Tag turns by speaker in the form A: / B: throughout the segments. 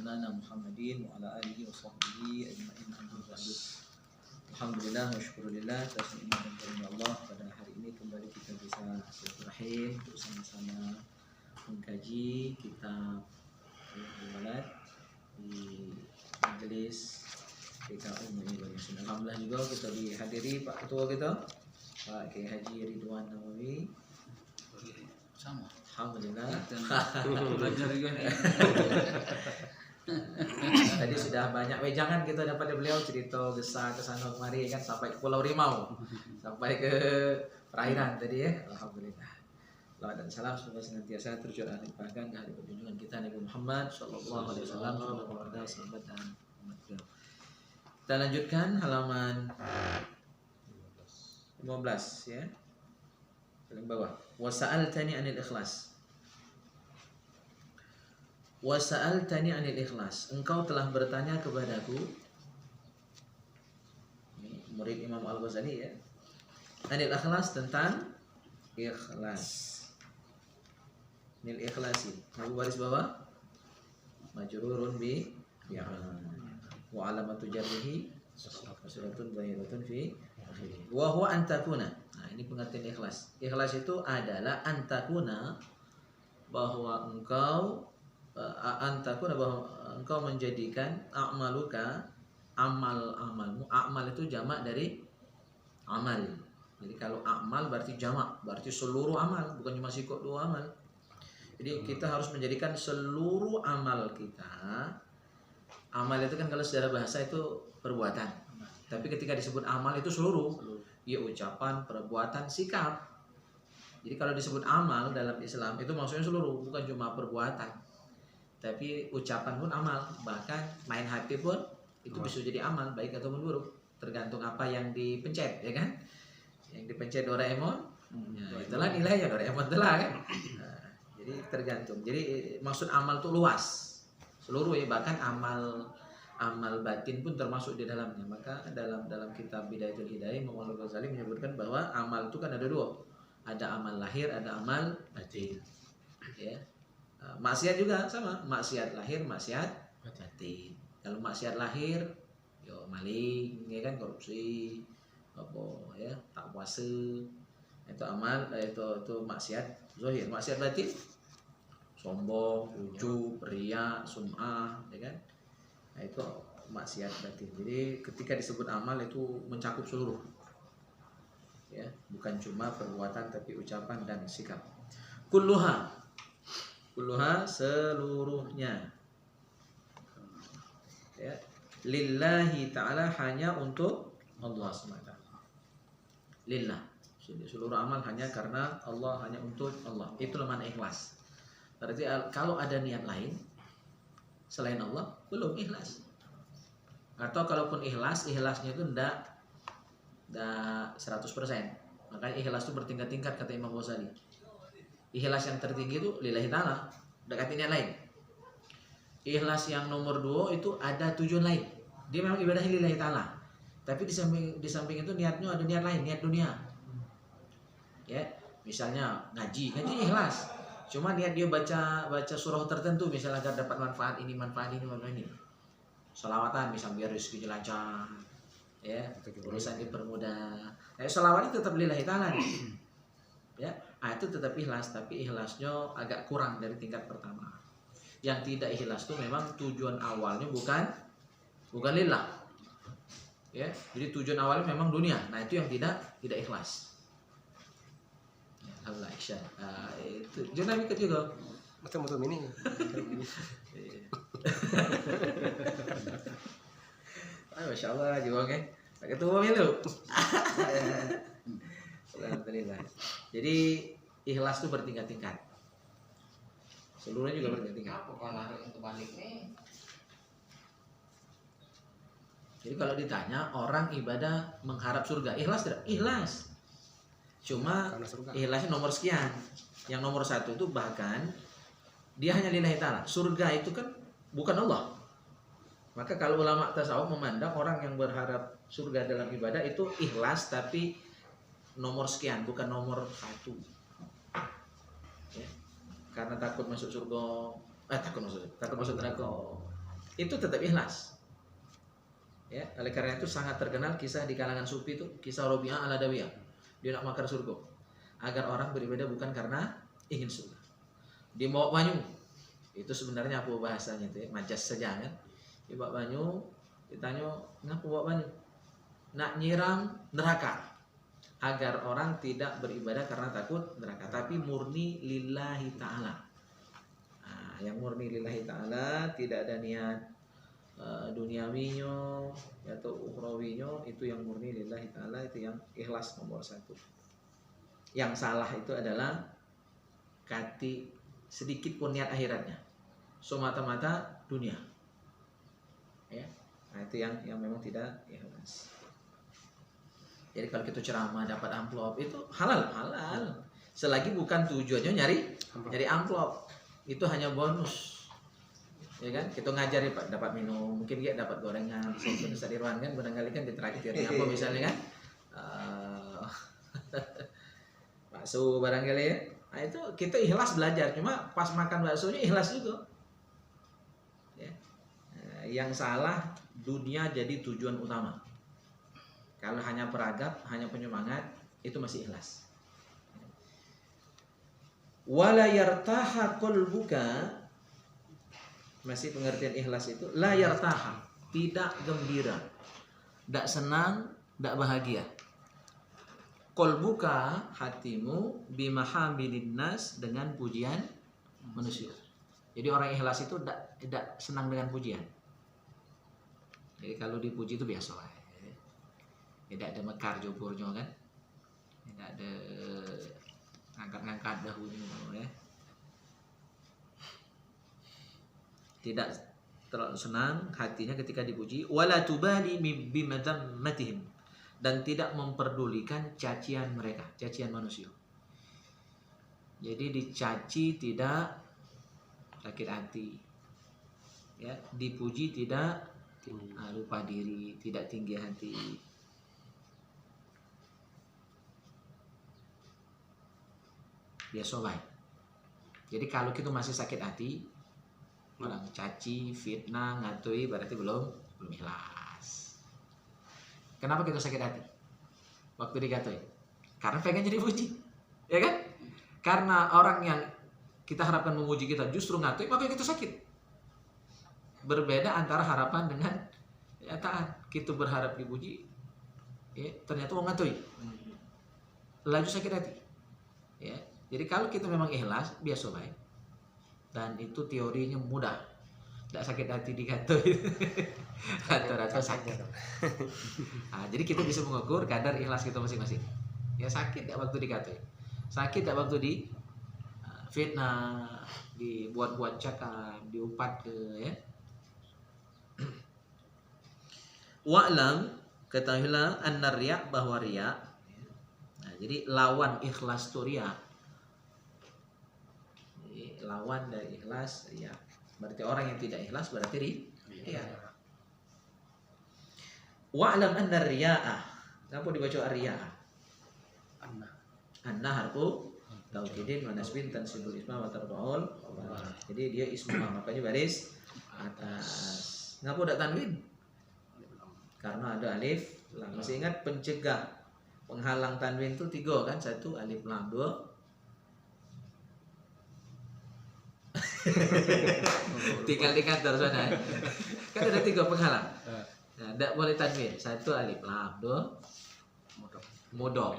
A: maulana Muhammadin wa ala alihi wa sahbihi ajma'in. Alhamdulillah wa syukurillah atas nikmat dan karunia Allah, pada hari ini kembali kita bisa silaturahim bersama-sama mengkaji kitab Al-Walad di majelis PKU Mu'in. Alhamdulillah juga kita dihadiri Pak Ketua kita, Pak Kiai Haji Ridwan Nawawi.
B: Sama.
A: Alhamdulillah.
B: Belajar juga nih.
A: Tadi sudah banyak wejangan kita dapat dari beliau, cerita gesah ke sana kemari kan, sampai ke Pulau Rimau, sampai ke perairan tadi ya. Alhamdulillah. Salawat dan salam semoga senantiasa tercurah limpahkan ke hari junjungan kita Nabi Muhammad sallallahu alaihi wasallam, kepada keluarga, sahabat dan umat beliau. Kita lanjutkan halaman 15 ya. Paling bawah. Wasa'altani 'anil ikhlas. Wasa'altani 'anil ikhlas. Engkau telah bertanya kepadaku. Ini murid Imam Al-Ghazali ya. 'Anil ikhlas, tentang ikhlas. Nil ikhlasi. Nabu baris bawah. Majrurun bi ya. Wa alamatu jarrihi suratun bayiratun fi akhirih. Wa huwa antakuna. Nah, ini pengertian ikhlas. Ikhlas itu adalah antakuna, bahwa engkau bahwa engkau menjadikan a'maluka, amal-amalmu. Amal itu jamak dari amal. Jadi kalau amal berarti jamak, berarti seluruh amal, bukan cuma sikok dua amal. Jadi kita harus menjadikan seluruh amal kita. Amal itu kan kalau secara bahasa itu perbuatan. Tapi ketika disebut amal itu seluruh. Ya ucapan, perbuatan, sikap. Jadi kalau disebut amal dalam Islam itu maksudnya seluruh, bukan cuma perbuatan. Tapi ucapan pun amal. Bahkan main HP pun itu bisa jadi amal, baik atau buruk. Tergantung apa yang dipencet, ya kan? Yang dipencet Doraemon, ya, itulah nilainya Doraemon telah kan. Nah, jadi tergantung. Jadi maksud amal itu luas, seluruh ya, bahkan amal batin pun termasuk di dalamnya. Maka dalam kitab Bidayatul Hidayah Imam Al-Ghazali menyebutkan bahwa amal itu kan ada dua. Ada amal lahir, ada amal batin. Ya. Maksiat juga sama, maksiat lahir, maksiat batin. Kalau maksiat lahir, yo maling, ya kan, korupsi, apa ya, tak puasa. Itu amal, itu maksiat zahir. Maksiat batin, sombong, ujub, riya, sum'ah, ya kan? Nah, itu maksiat batin. Jadi ketika disebut amal itu mencakup seluruh, ya, bukan cuma perbuatan tapi ucapan dan sikap. Kulluha seluruhnya, ya, lillahi ta'ala, hanya untuk Allah SWT. Lillah, seluruh amal hanya karena Allah, hanya untuk Allah. Itulah makna ikhlas. Berarti kalau ada niat lain selain Allah, belum ikhlas. Atau kalaupun ikhlas, ikhlasnya itu enggak 100%. Makanya ikhlas itu bertingkat-tingkat, kata Imam Ghazali. Ikhlas yang tertinggi itu lillahi ta'ala, enggak niat lain. Ikhlas yang nomor 2 itu ada tujuan lain. Dia memang ibadahnya lillahi ta'ala, tapi di samping itu niatnya ada niat lain, niat dunia. Ya, misalnya ngaji ikhlas. Cuma niat dia baca surah tertentu, misalnya agar dapat manfaat ini. Sholawatan misalnya biar rezekinya lancar, ya, urusan dipermudah. Nah, sholawat itu tetap lillahi ta'ala nih. Ya, itu tetap ikhlas, tapi ikhlasnya agak kurang dari tingkat pertama. Yang tidak ikhlas itu memang tujuan awalnya bukan lillah. Ya, jadi tujuan awalnya memang dunia. Nah, itu yang tidak ikhlas. Allah Isya. Itu jangan ikut juga.
C: Betul ini.
A: Masya Allah juga kan. Tak ketemu lu. Alhamdulillah. Jadi ikhlas itu bertingkat-tingkat. Seluruhnya juga bertingkat-tingkat.
B: Apa kalau lari untuk balik nih?
A: Jadi kalau ditanya orang ibadah mengharap surga, ikhlas tidak? Ikhlas. Cuma ikhlasnya nomor sekian. Yang nomor 1 itu bahkan dia hanya lillahi ta'ala. Surga itu kan bukan Allah. Maka kalau ulama tasawuf memandang orang yang berharap surga dalam ibadah itu ikhlas, tapi nomor sekian, bukan nomor 1. Ya. Karena takut masuk surga, takut masuk neraka. itu tetap ikhlas. Ya, oleh karena itu sangat terkenal kisah di kalangan sufi itu, kisah Rabi'ah al-Adawiyah. Dia nak makan surga. Agar orang beribadah bukan karena ingin surga. Dia bawa banyu. Itu sebenarnya apa bahasanya itu ya? Majas saja kan. Dia bawa banyu, ditanya, "Ngapa bawa banyu?" Nak nyiram neraka. Agar orang tidak beribadah karena takut neraka, tapi murni lillahi ta'ala. Nah, yang murni lillahi ta'ala, tidak ada niat duniawinya atau ukhrawinya, itu yang murni lillahi ta'ala, itu yang ikhlas nomor 1. Yang salah itu adalah kati sedikit pun niat akhiratnya, semata-mata dunia. Ya, nah itu yang memang tidak ikhlas. Jadi kalau kita ceramah dapat amplop itu halal, selagi bukan tujuannya nyari amplop, itu hanya bonus. Ya kan, kita ngajari Pak dapat minum, mungkin dia dapat gorengan, Ustaz Irwan kan barangkali kan ditraktirnya apa misalnya kan, bakso barangkali ya. Nah itu kita ikhlas belajar, cuma pas makan baksonya ikhlas juga. Ya. Nah, yang salah dunia jadi tujuan utama. Kalau hanya peragap, hanya penyemangat, itu masih ikhlas. Wala yartaha qalbuka, masih pengertian ikhlas itu la yartaha, tidak gembira, tidak senang, tidak bahagia. Qalbuka, hatimu, bimahamidin nas, dengan pujian manusia. Jadi orang ikhlas itu tidak senang dengan pujian. Jadi kalau dipuji itu biasa lah. Tidak ada mekar jobornya kan, tidak ada ngangkat-ngangkat dahunya ya. Tidak terlalu senang hatinya ketika dipuji. Wala tubali bimadammatihim, dan tidak memperdulikan cacian mereka, cacian manusia. Jadi dicaci tidak sakit hati, ya, dipuji tidak lupa diri, tidak tinggi hati. Biasa baik. Jadi kalau kita masih sakit hati, orang caci, fitnah, ngatui, berarti belum ikhlas. Kenapa kita sakit hati waktu dikatui? Karena pengen jadi puji, ya kan? Karena orang yang kita harapkan memuji kita justru ngatui, maka kita sakit. Berbeda antara harapan dengan kenyataan. Kita berharap dipuji, ya, ternyata orang ngatui, laju sakit hati, ya. Jadi kalau kita memang ikhlas, biasa baik. Dan itu teorinya mudah. Tidak sakit hati dikatui. Rata-rata sakit. Nah, jadi kita bisa mengukur kadar ikhlas kita masing-masing. Ya sakit tidak waktu dikatui. Sakit tidak waktu di fitnah, dibuat-buat cakap, diumpat ke ya. Wa'lam, ketahuilah anna riya, bahwa riya. Nah, jadi lawan ikhlas itu riya. Lawan dari ikhlas riya. Berarti orang yang tidak ikhlas berarti riya. Wa'lam anna riya'a. Kenapa dibaca riya'a? Anna harfu taukidin wa nasbin tansibul isma wa tarfa'ul. Jadi dia isma, makanya baris atas. Kenapa tidak tanwin? Karena ada alif lam. Masih ingat pencegah, penghalang tanwin itu 3 kan? 1 alif lam, 2 tinggal di kantor sana. Kan ada 3 penghalang. Nah, tidak boleh tanwin. 1 alif lam, 2 mudhof.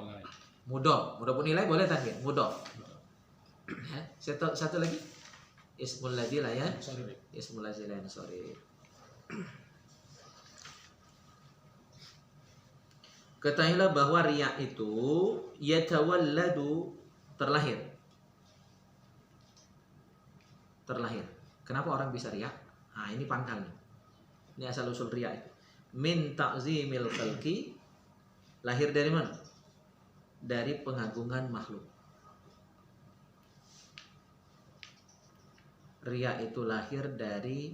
A: Mudhof pun nilai boleh tanwin, mudhof. Satu lagi ismul ladzi la ya. Ismul ladzi la sorry. Ketahuilah bahwa riya itu yatawalladu, terlahir. Kenapa orang bisa riya? Nah, ini pangkalnya. Ini asal usul riya itu. Min ta'zimil khalqi, lahir dari mana? Dari pengagungan makhluk. Riya itu lahir dari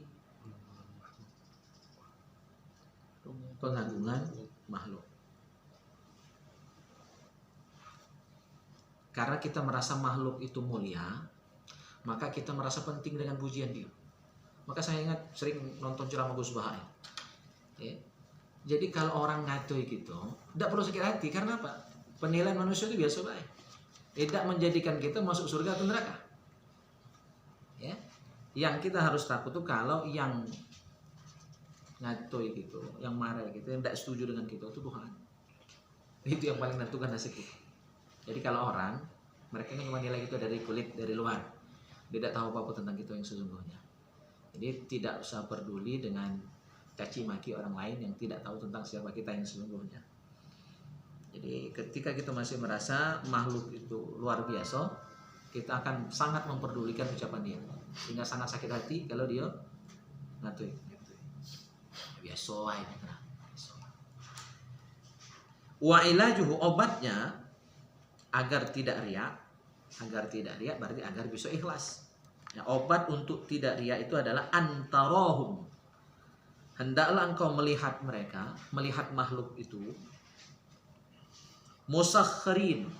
A: pengagungan makhluk. Karena kita merasa makhluk itu mulia, maka kita merasa penting dengan pujian dia. Maka saya ingat sering nonton ceramah Gus Baha. Ya. Jadi kalau orang ngatoi gitu, tidak perlu sakit hati. Karena apa? Penilaian manusia itu biasa baik. Tidak menjadikan kita masuk surga atau neraka. Ya. Yang kita harus takut tuh kalau yang ngatoi gitu, yang marah gitu, yang tidak setuju dengan kita itu Tuhan. Itu yang paling menentukan nasib kita. Jadi kalau orang, mereka kan cuma nilai kita dari kulit, dari luar. Dia tidak tahu apa-apa tentang kita yang sesungguhnya. Jadi tidak usah peduli dengan caci maki orang lain yang tidak tahu tentang siapa kita yang sesungguhnya. Jadi ketika kita masih merasa makhluk itu luar biasa, kita akan sangat memperdulikan ucapan dia. Sehingga sangat sakit hati kalau dia ngatui. Biasa aja. Wa ilajuhu, obatnya agar tidak riak, berarti agar bisa ikhlas. Ya, obat untuk tidak riak itu adalah antarahum. Hendaklah engkau melihat mereka, melihat makhluk itu musakhirin,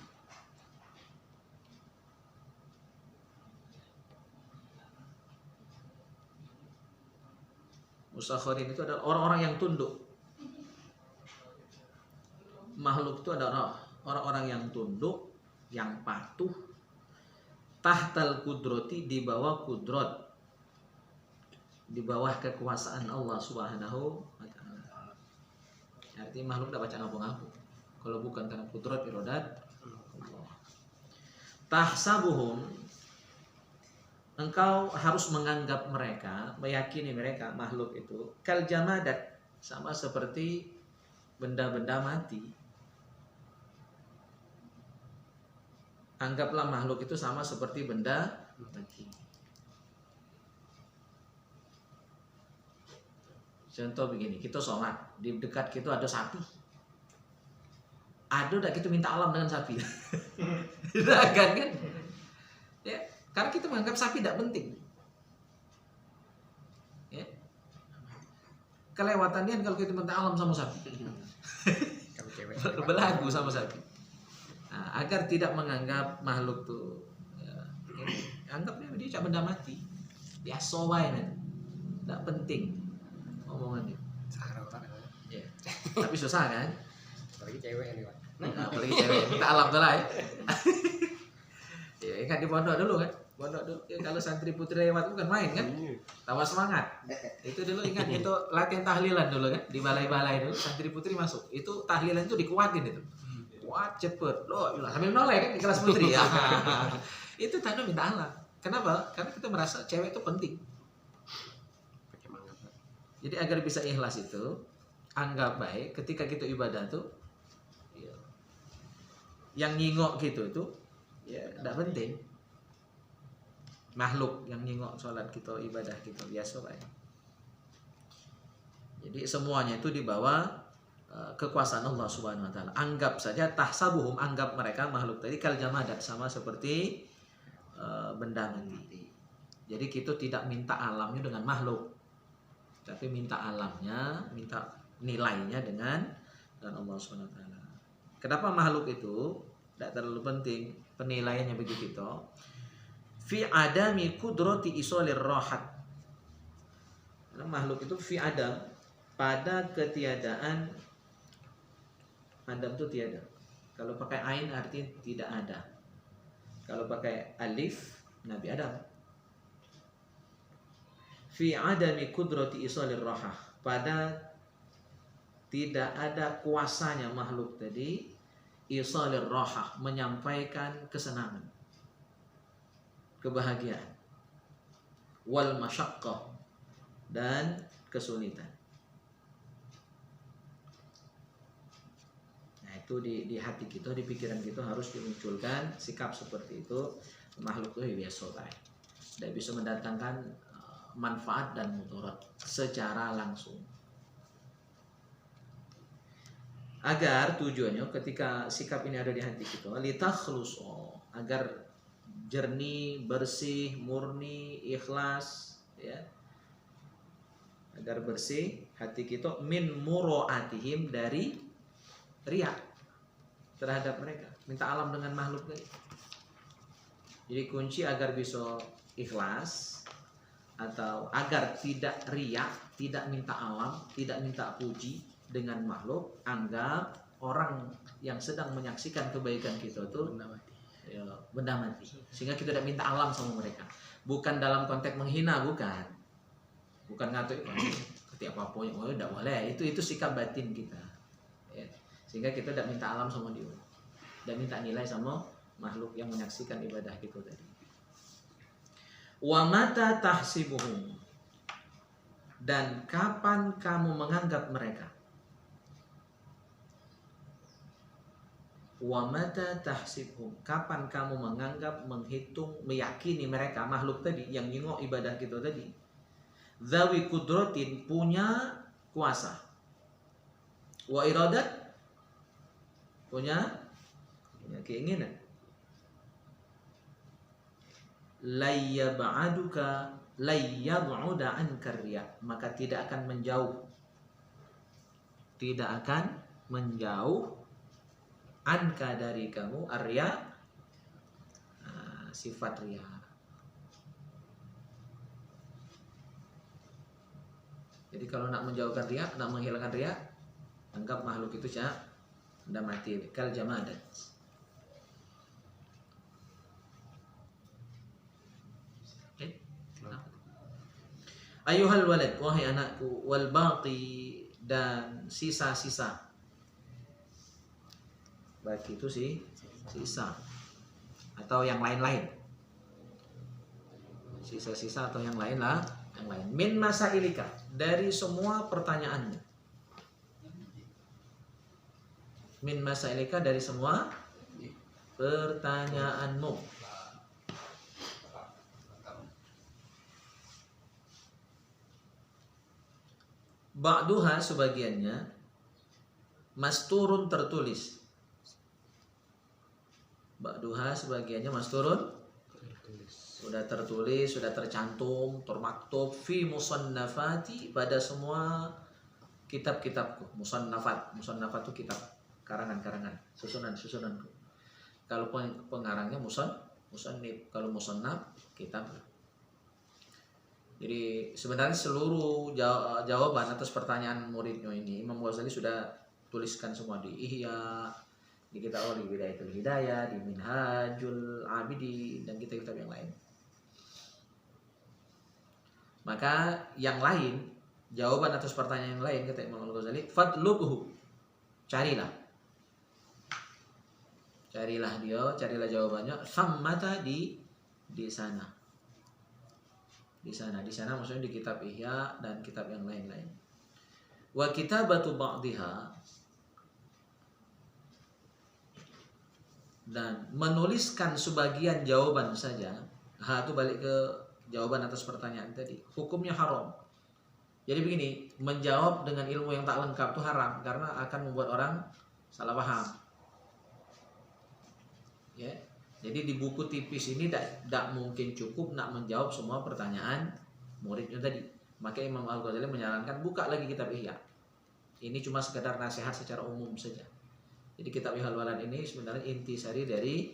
A: musakhirin itu adalah orang-orang yang tunduk. Makhluk itu adalah orang-orang yang tunduk, yang patuh, tahtal kudrati, di bawah kudrat, di bawah kekuasaan Allah Subhanahu wa ta'ala. Artinya makhluk tidak baca ngapu-ngapu kalau bukan karena kudrat iradat Allah. Tahsabuhum, engkau harus menganggap mereka, meyakini mereka makhluk itu kal jamadat, sama seperti benda-benda mati. Anggaplah makhluk itu sama seperti benda mati. Contoh begini, kita sholat, di dekat kita ada sapi. Ada tidak kita minta alam dengan sapi? Tidak kan? Ya, karena kita menganggap sapi tidak penting. Ya. Kelewatan dia kalau kita minta alam sama sapi. Berlagu sama sapi. Nah, agar tidak menganggap makhluk tuh, ya, anggapnya dia cuma benda mati. Biasa wae, tidak penting omongannya. Ya. Tapi susah kan?
C: Apalagi cewek nih, Pak.
A: Apalagi cewek, minta alam tuh lah ya. Ya, ingat di pondok dulu kan? Pondok dulu, ya, kalau santri putri lewat bukan main kan? Tambah semangat. Itu dulu ingat, itu latihan tahlilan dulu kan? Di balai-balai dulu, santri putri masuk. Itu tahlilan itu dikuatin itu. Wah cepet, loh sambil noleh kan di kelas putri ya. Itu tanda minta alam. Kenapa? Karena kita merasa cewek itu penting. Jadi agar bisa ikhlas itu, anggap baik ketika kita ibadah tuh, ya, yang ngingok gitu itu, ya tidak penting. Makhluk yang ngingok sholat kita, ibadah kita biasa baik. Jadi semuanya itu di bawah kekuasaan Allah Subhanahu wa taala. Anggap saja tahsabuhum, anggap mereka makhluk tadi kal jamadat, sama seperti benda mati. Jadi kita tidak minta alamnya dengan makhluk, tapi minta alamnya, minta nilainya dengan Allah Subhanahu wa taala. Kenapa makhluk itu tidak terlalu penting penilaiannya bagi kita? Fi adami kudrati isolir rohat. Karena makhluk itu fi adam, pada ketiadaan. Adam itu tiada. Kalau pakai ain artinya tidak ada. Kalau pakai alif, Nabi Adam. Fi adami kudrati isolir rohah, pada tidak ada kuasanya makhluk tadi isolir rohah, menyampaikan kesenangan, kebahagiaan, wal masyaqqah, dan kesulitan. Nah itu di hati kita, di pikiran kita harus dimunculkan sikap seperti itu. Makhluk itu biasa baik, tidak bisa mendatangkan manfaat dan mudarat secara langsung. Agar tujuannya ketika sikap ini ada di hati kita, litakhlus, agar jernih, bersih, murni, ikhlas, ya. Agar bersih hati kita min muro'atihim, dari riya terhadap mereka, minta alam dengan makhluk tadi. Jadi kunci agar bisa ikhlas, atau agar tidak riak, tidak minta alam, tidak minta puji dengan makhluk, anggap orang yang sedang menyaksikan kebaikan kita itu ya, benda mati. Sehingga kita tidak minta alam sama mereka. Bukan dalam konteks menghina, bukan ngatur ketik apa-apa yang tidak boleh. Itu sikap batin kita. Ya. Sehingga kita tidak minta alam sama dia, dan minta nilai sama makhluk yang menyaksikan ibadah kita tadi. Wa mata tahsibuhum, dan kapan kamu menganggap mereka. Wa mata tahsibhum, kapan kamu menganggap, menghitung, meyakini mereka makhluk tadi yang nyengok ibadah kita tadi, zawi kudrotin, punya kuasa, wa iradat, punya keinginan, layyab'aduka layyab'uda anka riya, maka tidak akan menjauh anka dari kamu arya, sifat riya. Jadi kalau nak menjauhkan riya, nak menghilangkan riya, anggap makhluk itu sudah mati, kal jamadat. Ayuhal walad, wahai anakku, wal baqi, dan sisa-sisa. Bagi itu sisa atau yang lain-lain, sisa-sisa atau yang lain lah, yang lain. Min masailika, dari semua pertanyaanmu. Min masailika, dari semua pertanyaanmu. Ba'duha, sebagiannya masturun, tertulis. Ba'duha, sebagiannya masturun, sudah tertulis, sudah tercantum, termaktub fi musannafati, pada semua kitab-kitabku. Musannafat itu kitab, karangan-karangan, susunanku. Kalau pengarangnya musannif, kalau musannaf kitab. Jadi sebenarnya seluruh jawaban atas pertanyaan muridnya ini Imam Ghazali sudah tuliskan semua di Ihya, di kitab Bidayatul Hidayah, di Minhajul Abidin, dan kitab-kitab yang lain. Maka yang lain, jawaban atas pertanyaan yang lain, kata Imam Ghazali, fadlubhu, carilah carilah jawabannya, sammata, di sana. Di sana maksudnya di kitab Ihya dan kitab yang lain-lain. Wa kitabatu ba'dihha, dan menuliskan sebagian jawaban saja. Itu balik ke jawaban atas pertanyaan tadi. Hukumnya haram. Jadi begini, menjawab dengan ilmu yang tak lengkap itu haram, karena akan membuat orang salah paham. Ya. Jadi di buku tipis ini tidak mungkin cukup nak menjawab semua pertanyaan muridnya tadi. Maka Imam Al-Ghazali menyarankan buka lagi kitab Ihya. Ini cuma sekedar nasihat secara umum saja. Jadi kitab Ihya Al-Walad ini sebenarnya intisari dari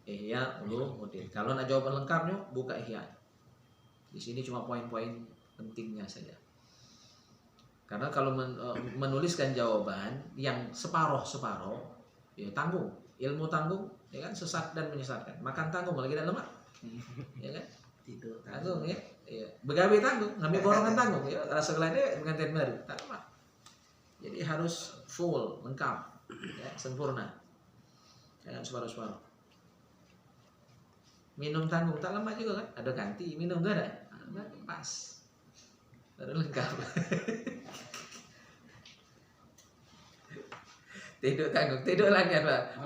A: Ihya Ulumuddin. Kalau nak jawaban lengkapnya, buka Ihya. Di sini cuma poin-poin pentingnya saja. Karena kalau menuliskan jawaban yang separoh, ya tanggung. Ilmu tanggung, ya kan, sesat dan menyesatkan. Makan tanggung, lagi tidak lemak, ya kan? Tidur tanggung, ya. Begawe tanggung, ngambil borongan tanggung, ya. Rasa gelade pengantin baru, tak lemak. Jadi harus full, lengkap, ya, sempurna. Jangan separuh-separuh. Minum tanggung, tak lemak juga kan? Ada ganti, minum gak ada? Pas, baru lengkap. Tidur tanggung, tidur lagi Pak.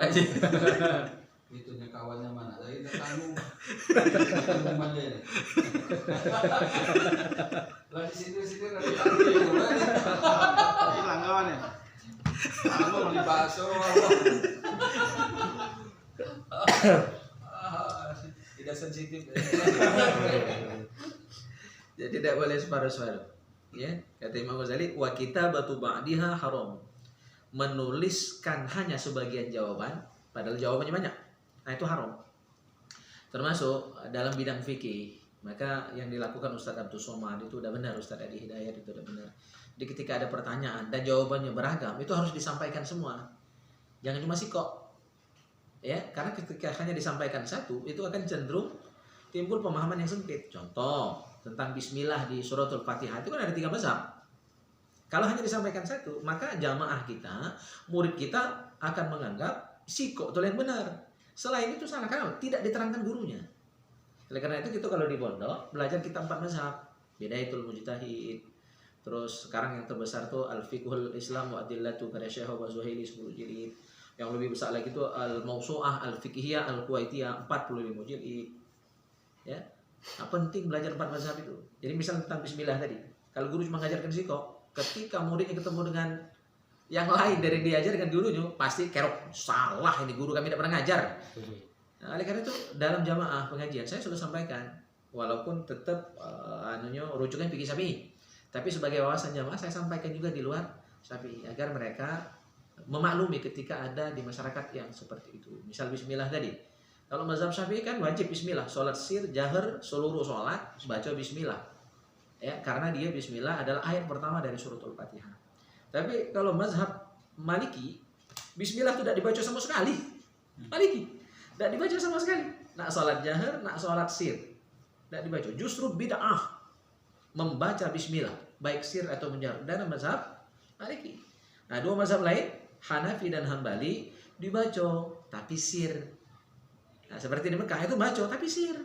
B: Itunya kawannya mana? Tadi tanggung. Tanggung aja. Lah di situ dari tadi juga. Hilang kawannya. Tanggung di bakso. Tidak sensitif.
A: Jadi tidak boleh separuh-separuh. Ya, kata Imam Ghazali, wa kitabatu ba'diha haram. Menuliskan hanya sebagian jawaban, padahal jawabannya banyak. Nah, itu haram. Termasuk dalam bidang fikih. Maka yang dilakukan Ustadz Abdul Somad itu udah benar, Ustadz Adi Hidayat itu udah benar. Jadi ketika ada pertanyaan dan jawabannya beragam, itu harus disampaikan semua. Jangan cuma sikok. Ya, karena ketika hanya disampaikan satu, itu akan cenderung timbul pemahaman yang sempit. Contoh, tentang bismillah di suratul Fatihah itu kan ada 3 mazhab. Kalau hanya disampaikan satu, maka jamaah kita, murid kita akan menganggap sikok itu yang benar. Selain itu salah, karena tidak diterangkan gurunya. Oleh karena itu kita kalau di pondok belajar kita 4 mazhab. Bidayatul Mujtahid. Terus sekarang yang terbesar tuh Al-Fiqhul Islam wa Adillatu karya Syekh Wa Zuhaili 10 jilid. Yang lebih besar lagi itu Al-Mawsu'ah Al-Fiqhiyah Al-Kuwaitiyah 45 jilid. Ya. Nah, penting belajar 4 mazhab itu. Jadi misal tentang bismillah tadi. Kalau guru cuma mengajarkan sikok, ketika muridnya ketemu dengan yang lain dari diajarkan dulunya, pasti kerok, salah ini guru kami tidak pernah ngajar. Nah, oleh karena itu dalam jamaah pengajian saya sudah sampaikan, walaupun tetap rujukan fikih Syafi'i, tapi sebagai wawasan jamaah saya sampaikan juga di luar Syafi'i agar mereka memaklumi ketika ada di masyarakat yang seperti itu. Misal bismillah tadi. Kalau mazhab Syafi'i kan wajib bismillah, sholat sir, jahar, seluruh sholat baca bismillah. Ya, karena dia bismillah adalah ayat pertama dari suratul Fatihah. Tapi kalau mazhab Maliki, bismillah tidak dibaca sama sekali. Maliki tidak dibaca sama sekali. Nak sholat jahar, nak sholat sir, tidak dibaca. Justru bid'ah membaca bismillah, baik sir atau menjahar. Dan mazhab Maliki. Nah, 2 mazhab lain, Hanafi dan Hambali, dibaca tapi sir. Nah, seperti di Mekah itu baca tapi sir.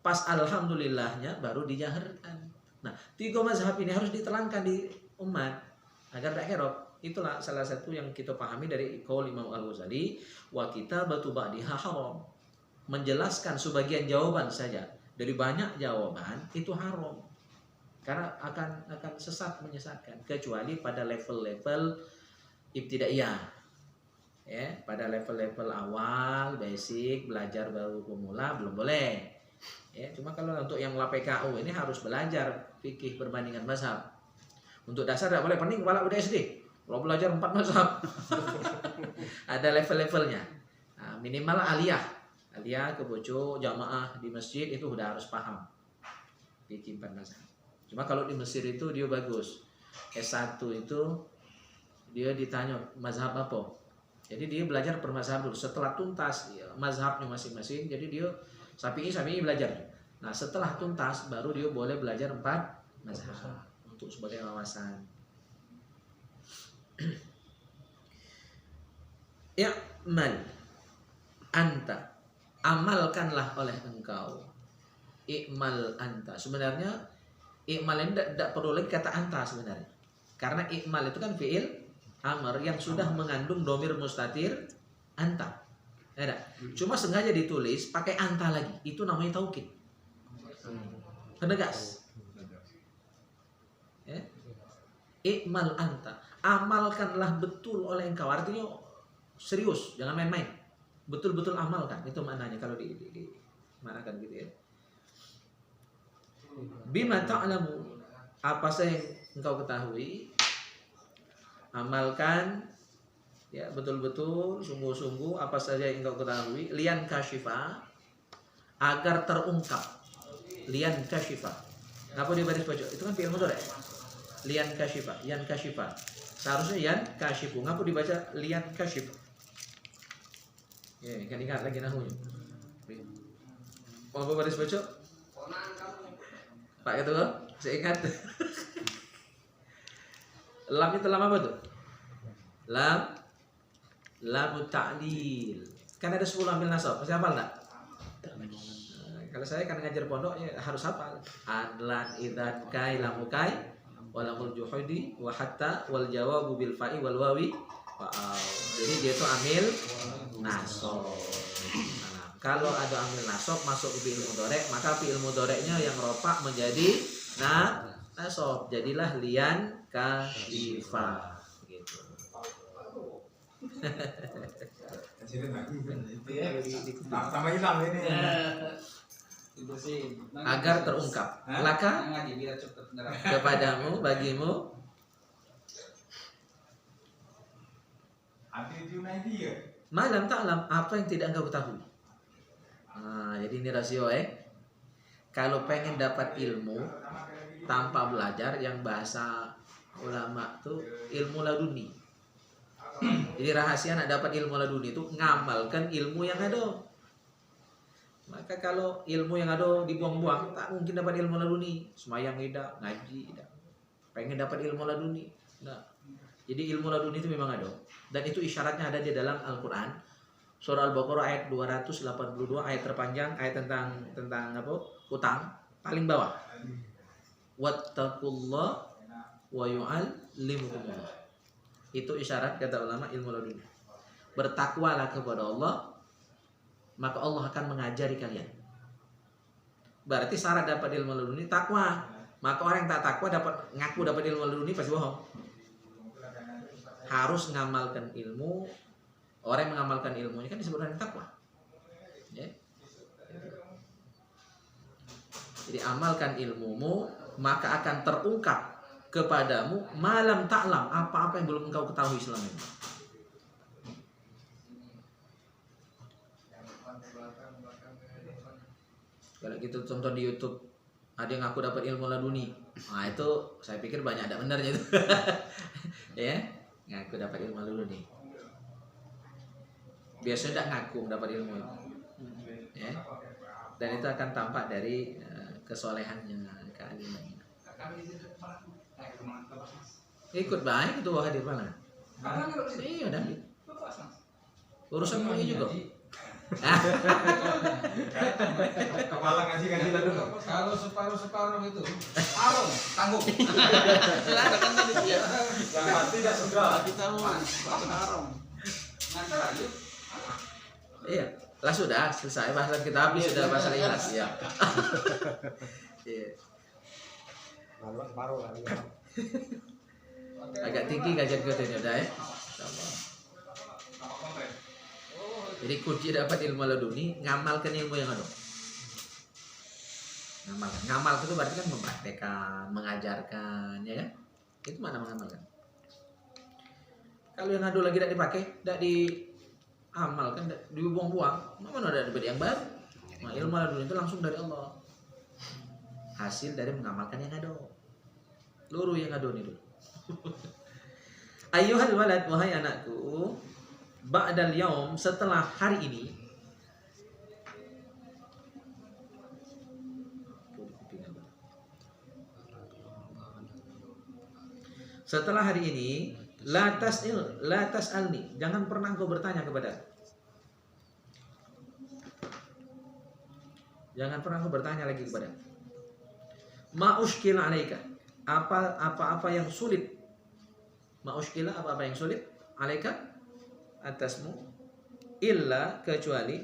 A: Pas alhamdulillahnya baru dijaharkan. Nah, 3 mazhab ini harus diterangkan di umat agar tak kerok. Itulah salah satu yang kita pahami dari qaul Imam Al-Ghazali, wa kitabatu ba'diha haram. Menjelaskan sebagian jawaban saja dari banyak jawaban itu haram. Karena akan sesat, menyesatkan, kecuali pada level-level ibtidaiyah. Ya, pada level-level awal, basic, belajar baru pemula belum boleh. Ya, cuma kalau untuk yang PKU ini harus belajar fikih perbandingan mazhab. Untuk dasar tidak boleh, penting kepala udah SD. Kalau belajar 4 mazhab. Ada level-levelnya. Nah, minimal aliyah ke bojo jamaah di masjid itu udah harus paham fikih 4 mazhab. Cuma kalau di Mesir itu dia bagus. S1 itu dia ditanya mazhab apa. Jadi dia belajar per mazhab dulu. Setelah tuntas mazhabnya masing-masing, jadi dia Syafi'i belajar. Nah, setelah tuntas baru dia boleh belajar 4 mazhab untuk sebagai wawasan. I'mal anta, amalkanlah oleh engkau. I'mal anta. Sebenarnya i'mal ini tidak perlu lagi kata anta sebenarnya. Karena i'mal itu kan fi'il amr yang sudah mengandung dhamir mustatir anta. Ada. Cuma sengaja ditulis pakai anta lagi. Itu namanya taukid. Penegas. Ya. I'mal anta. Amalkanlah betul oleh engkau. Artinya serius, jangan main-main. Betul-betul amalkan. Itu maknanya kalau di manakan gitu ya. Bima ta'lamu, apa saja yang engkau ketahui, amalkan ya betul-betul, sungguh-sungguh apa saja yang engkau ketahui, lian kashifa, agar terungkap. Lian kashifa. Ngapa dia baris baca? Itu kan fi'il mudhari'. Lian kashifa, yan kashifa. Seharusnya yan kashifu. Ngapa dibaca lian kashif? Ya, kan ingat lagi nahunya. Apa baris baca? Pak Ketua, saya ingat. Lam itu lam apa tuh? Lam ta'lil. Kan ada 10 ambil nasab. Masih hafal enggak? Kalau saya kan ngajar pondok ya harus hafal. Adlan idzat kai lamu kai walamul juhudi wa hatta wal jawabu bil fa'i wal wawi fa'al. Jadi dia itu amil nasab. Nah, kalau ada amil nasab masuk ke fi'il mudhari', maka fi'il mudhari'nya yang rofa menjadi nasab. Jadilah lian kashifa gitu.
B: Sama hilang ini.
A: Agar terungkap. Laka kepadamu, bagimu. Malam ta'lam, apa yang tidak engkau ketahui. Nah, jadi ini rasio kalau pengen dapat ilmu tanpa belajar, yang bahasa ulama tuh ilmu laduni. Jadi rahasia nak dapat ilmu laduni itu ngamalkan ilmu yang ada. Maka kalau ilmu yang ada dibuang-buang, tak mungkin dapat ilmu laduni. Semayang tidak, ngaji tidak. Pengen dapat ilmu laduni, tidak. Jadi ilmu laduni itu memang ada. Dan itu isyaratnya ada di dalam Al-Quran. Surah Al-Baqarah ayat 282, ayat terpanjang, ayat tentang apa? Utang, paling bawah. Wattaqullah wa yu'allimukumullah. Itu isyarat kata ulama ilmu laduni. Bertakwalah kepada Allah, maka Allah akan mengajari kalian. Berarti syarat dapat ilmu laduni takwa. Maka orang yang tak takwa ngaku dapat ilmu laduni pasti bohong. Harus mengamalkan ilmu. Orang yang mengamalkan ilmunya kan disebut dengan takwa. Ya. Jadi amalkan ilmumu, maka akan terungkap kepadamu malam ta'lam, apa-apa yang belum engkau ketahui selama ini. Kalau gitu contoh di YouTube ada yang ngaku dapat ilmu laduni, nah itu saya pikir banyak ada benarnya itu. Ya, ngaku dapat ilmu laduni. Biasanya tidak ngaku dapat ilmu itu. Ya. Dan itu akan tampak dari kesolehannya, kealimannya. Ikut baik itu hadir mana? Iya dan urusan ini juga.
B: Kepala ngaji dulu. Kalau separuh itu, arung tanggung.
C: Silakan tadi dia.
B: Tidak sudah.
C: Kita mau arung.
A: Iya, lah sudah selesai bahasan kita habis sudah bahasa ikhlas ya. Iya.
D: Separuh kali.
A: Agak tinggi gajah kita ini udah ya. Jadi kunci dapat ilmu laduni, ngamalkan ilmu yang ada. Ngamal itu berarti kan mempraktekkan, mengajarkan, ya kan? Itu mana mengamalkan? Kalau yang ada lagi tidak dipakai, tidak diamalkan, tidak dibuang-buang, mana ada dapat yang baru? Nah, ilmu laduni itu langsung dari Allah. Hasil dari mengamalkan yang ada. Luru yang ada nih dulu. Ayyuhal walad, wahai anakku, ba'dal yaum, setelah hari ini. Setelah hari ini, la tas'alni, jangan pernah kau bertanya kepada. Jangan pernah kau bertanya lagi kepada. Ma ushkila alaika, apa-apa yang sulit. Ma ushkila, apa-apa yang sulit alaika atasmu, illa kecuali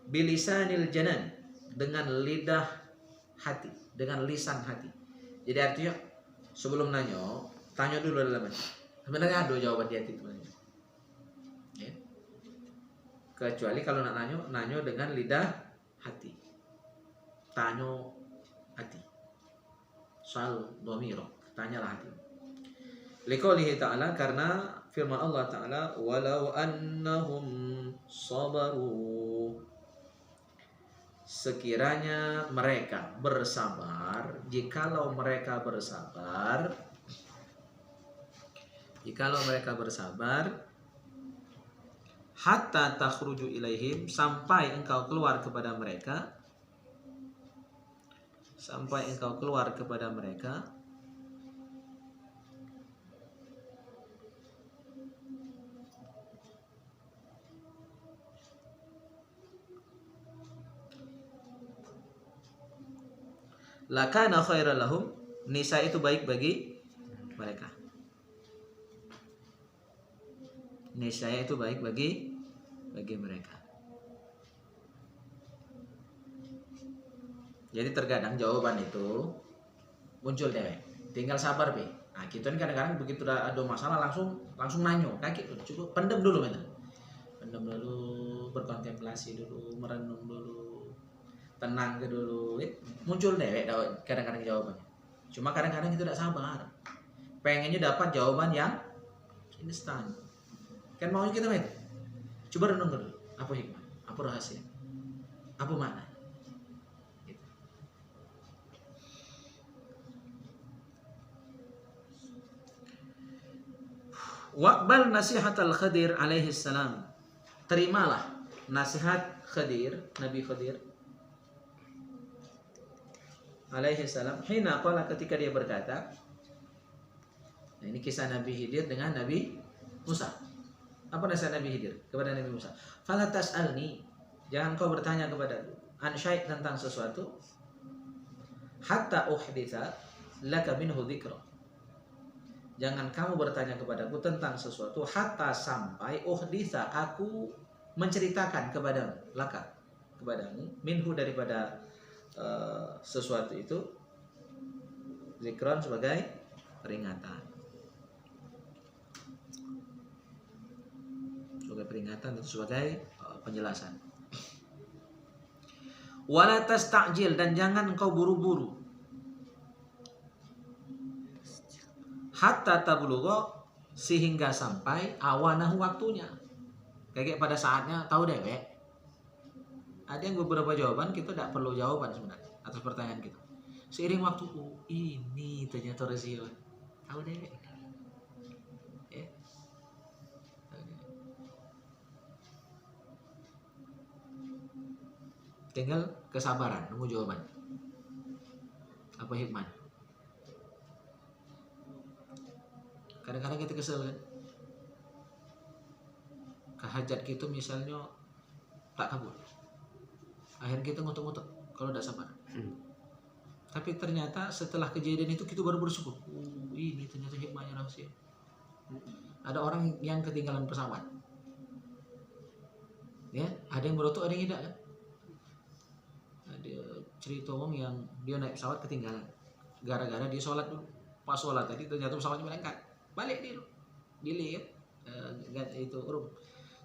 A: bilisanil janan, dengan lidah hati, dengan lisan hati. Jadi artinya sebelum nanya, tanya dulu dalam hati. Sebenarnya ada jawaban di hati teman-teman. Ya. Kecuali kalau nak nanya dengan lidah hati. Tanya hati. Sal dhamira, tanyalah hati. Liqaulihi ta'ala, karena firman Allah Ta'ala, walau annahum sabaru, sekiranya mereka bersabar, jikalau mereka bersabar, hatta takhruju ilaihim, sampai engkau keluar kepada mereka, lakana khairan lahum, niscaya itu baik bagi mereka. Niscaya itu baik bagi mereka. Jadi terkadang jawaban itu muncul deh, tinggal sabar be. Nah kita kan kadang-kadang begitu ada masalah langsung nanyo, kaki cukup pendem dulu bener. Pendem dulu, berkontemplasi dulu, merenung dulu, tenang ke dulu, muncul deh kadang-kadang jawabannya. Cuma kadang-kadang itu tidak sabar, pengennya dapat jawaban yang instan. Kan maunya kita itu, coba renung dulu, apa hikmah, apa rahasia, apa makna. Gitu. Waqbal nasihatal Khadir alaihi salam. Terimalah nasihat Khadir, Nabi Khadir alaihi salam. Hina qala, ketika dia berkata, nah, ini kisah Nabi Khidir dengan Nabi Musa. Apa nasihat Nabi Khidir kepada Nabi Musa? Fala tas'alni, jangan kau bertanya kepadaku an syai' tentang sesuatu, hatta uhditsa laka minhu dzikra. Jangan kamu bertanya kepadaku tentang sesuatu hatta sampai uhditsa, aku menceritakan kepadamu, laka, kepadamu, minhu, daripada sesuatu itu, zikron sebagai peringatan. Sebagai peringatan atau sebagai penjelasan. Wala tasta'jil, dan jangan engkau buru-buru. Hatta tablugha, sehingga sampai awanahu, waktunya. Kayak pada saatnya tahu deh, ada yang beberapa jawaban kita tidak perlu jawaban sebenarnya atas pertanyaan kita. Seiring waktu, oh, ini ternyata rezeki. Tahu deh. Ya. Tinggal kesabaran nunggu jawaban. Apa hikmah? Kadang-kadang kita kesel kan. Hajat kita misalnya tak kabul. Akhirnya kita ngutuk-ngutuk kalau tidak sabar. Tapi ternyata setelah kejadian itu kita baru bersyukur. Ini ternyata hikmahnya rahasia. Ada orang yang ketinggalan pesawat. Ya, ada yang berutuk, ada yang tidak kan. Ada cerita orang yang dia naik pesawat ketinggalan. Gara-gara dia sholat dulu. Pas sholat tadi ternyata pesawatnya berangkat. Balik dia dulu. Dilihat itu urung.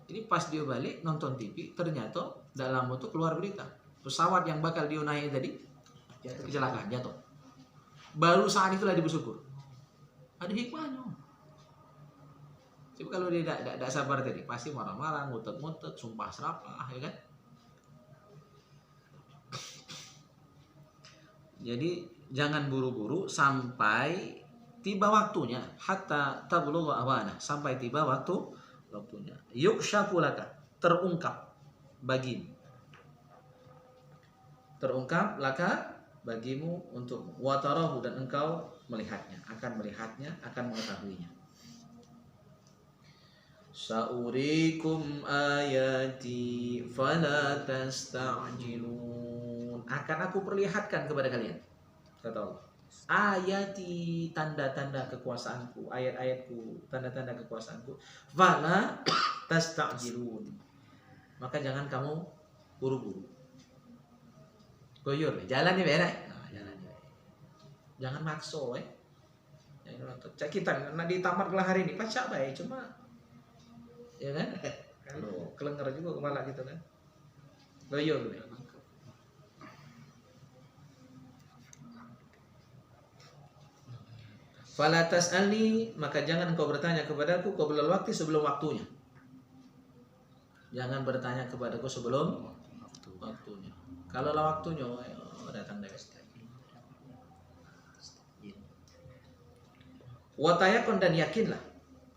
A: Jadi pas dia balik nonton TV, ternyata dalam itu keluar berita pesawat yang bakal dia naik tadi kecelakaan, jatuh. Baru saat itulah dia bersyukur. Ada hikmahnya. Coba kalau dia tidak sabar tadi, pasti marah-marah, ngutet-ngutet, sumpah serapah, ya kan? Jadi jangan buru-buru sampai tiba waktunya, hatta tablugha awana, sampai tiba waktunya. Yukshafu laka, terungkap bagimu. Terungkap laka, bagimu, untuk watarahu, dan engkau melihatnya, akan mengetahuinya. Sa'urikum ayati fala tasta'jilun, akan aku perlihatkan kepada kalian, kata Allah, ayati, tanda-tanda kekuasaanku, ayat-ayatku, tanda-tanda kekuasaanku, fala tasta'jilun, maka jangan kamu buru-buru. Goyor, jalan nih benar. Nah, jalan nih. Jangan makso, Cak kita di tamat kelah hari ini pacak baik, cuma ya kan? Kalau kelengar juga kepala gitu kan. Goyor. Fala tas'alni, maka jangan kau bertanya kepadaku qabla waktu, sebelum waktunya. Jangan bertanya kepadaku sebelum waktunya. Kalau lah waktunya, datang dari watayakun, dan yakinlah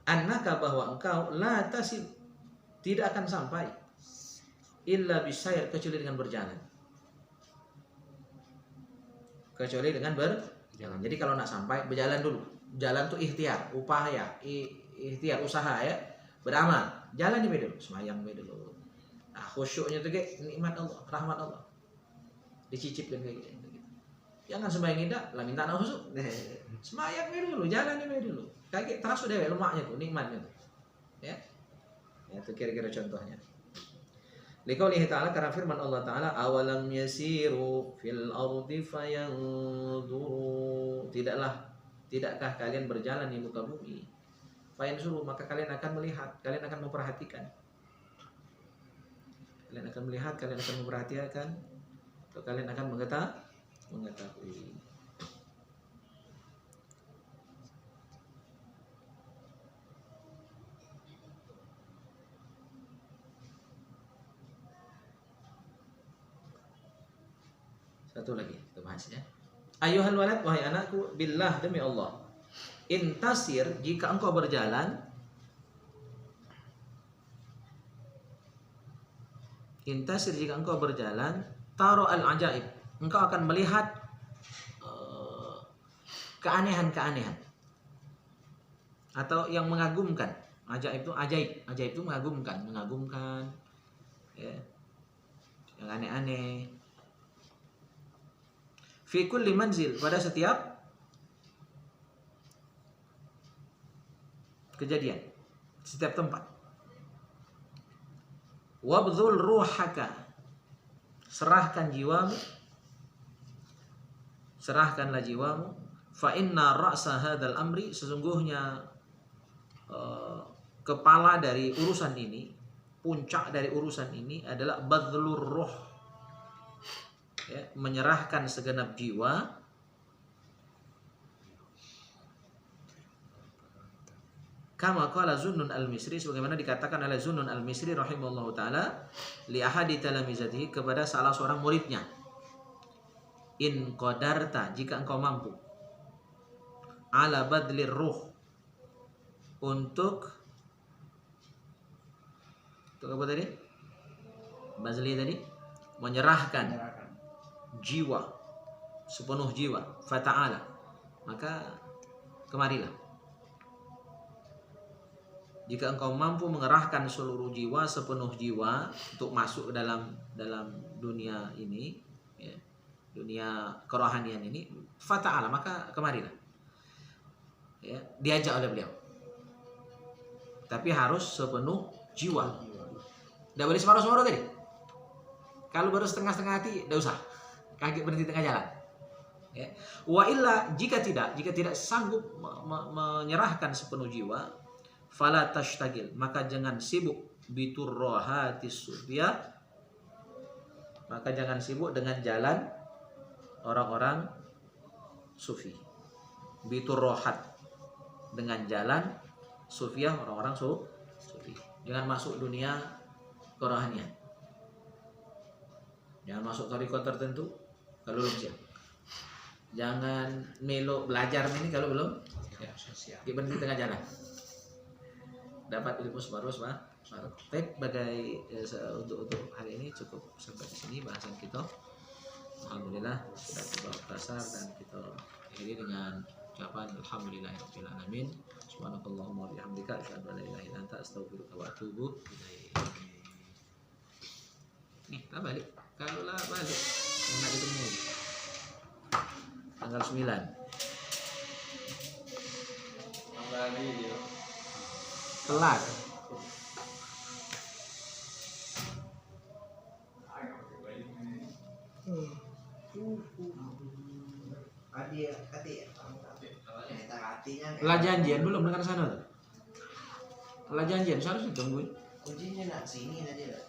A: annaka, bahwa engkau la tasil, tidak akan sampai, illa bisair, kecuali dengan berjalan. Kecuali dengan berjalan. Jadi kalau nak sampai, berjalan dulu. Jalan tuh ikhtiar, upaya, ikhtiar, usaha ya, beramal. Jalan di dulu, semayang dulu. Nah, khusyuknya tuh kayak nikmat Allah, rahmat Allah. Dicicipkan kayak gitu. Jangan sembahyang tidak, lah minta nak khusyuk. Semayang dulu, jalan dulu. Kayak terasa deh lemaknya tuh, nikmatnya tuh. Ya. Ya itu kira-kira contohnya. Liqaulihi ta'ala, karena firman Allah Ta'ala, awalam yasiru fil ardi fayanzuru, tidakkah kalian berjalan di muka bumi, fayanzuru, maka kalian akan melihat, kalian akan memperhatikan. Kalian akan melihat, kalian akan memperhatikan, atau kalian akan mengetahui. Satu lagi kita bahas ya. Ayuhal walad, wahai anakku, billah, demi Allah. Intasir, jika engkau berjalan, intasir jika engkau berjalan, taro al-ajaib, engkau akan melihat keanehan-keanehan atau yang mengagumkan. Ajaib itu mengagumkan ya. Yang aneh-aneh. Fi kulli manzil, pada setiap kejadian, setiap tempat. Wabdhul ruhaka, serahkanlah jiwamu. Fa inna ra'sa hadzal amri, sesungguhnya kepala dari urusan ini, puncak dari urusan ini adalah badlur ruh, ya, menyerahkan segenap jiwa. Kama qala Zunnun al-Misri, sebagaimana dikatakan oleh Zunnun al-Misri rahimahullahu taala li ahadi talamizatihi, kepada salah seorang muridnya, in qadarta, jika engkau mampu, ala badlir ruh, untuk apa tadi? Bazli tadi, menyerahkan jiwa, sepenuh jiwa, fata'ala, maka kemarilah. Jika engkau mampu mengerahkan seluruh jiwa, sepenuh jiwa untuk masuk ke dalam dunia ini, ya, dunia kerohanian ini, fata'ala, maka kemarilah. Ya, diajak oleh beliau. Tapi harus sepenuh jiwa. Tidak boleh separuh-separuh tadi. Kalau baru setengah-setengah hati, tidak usah. Kaki berhenti tengah jalan. Ya. Wa illa, jika tidak sanggup menyerahkan sepenuh jiwa, fala tashtagil, maka jangan sibuk biturrohatis sufiyah, maka jangan sibuk dengan jalan orang-orang sufi. Biturrohat, dengan jalan sufiyah, orang-orang sufi. Jangan masuk dunia kerohanian. Jangan masuk tarekat tertentu kalau belum siap. Jangan melo belajar ini kalau belum siap. Berhenti tengah jalan. Dapat ilmu separuh. Baik, untuk hari ini cukup sampai di sini bahasan kita. Alhamdulillah sudah tiba dasar, dan kita akhiri dengan ucapan alhamdulillahirabbil alamin. Subhanakallahumma wa bihamdika asyhadu an la ilaha illa anta astaghfiruka wa atubu ilaik. Nih, lah balik. Kalau lah balik, enggak ketemu. Tanggal 9.
B: Lagi dia.
A: Telat. Lah janjian belum dengan sana tuh. Lah janjian seharusnya tungguin.
D: Kuncinya nak sini tadi lah.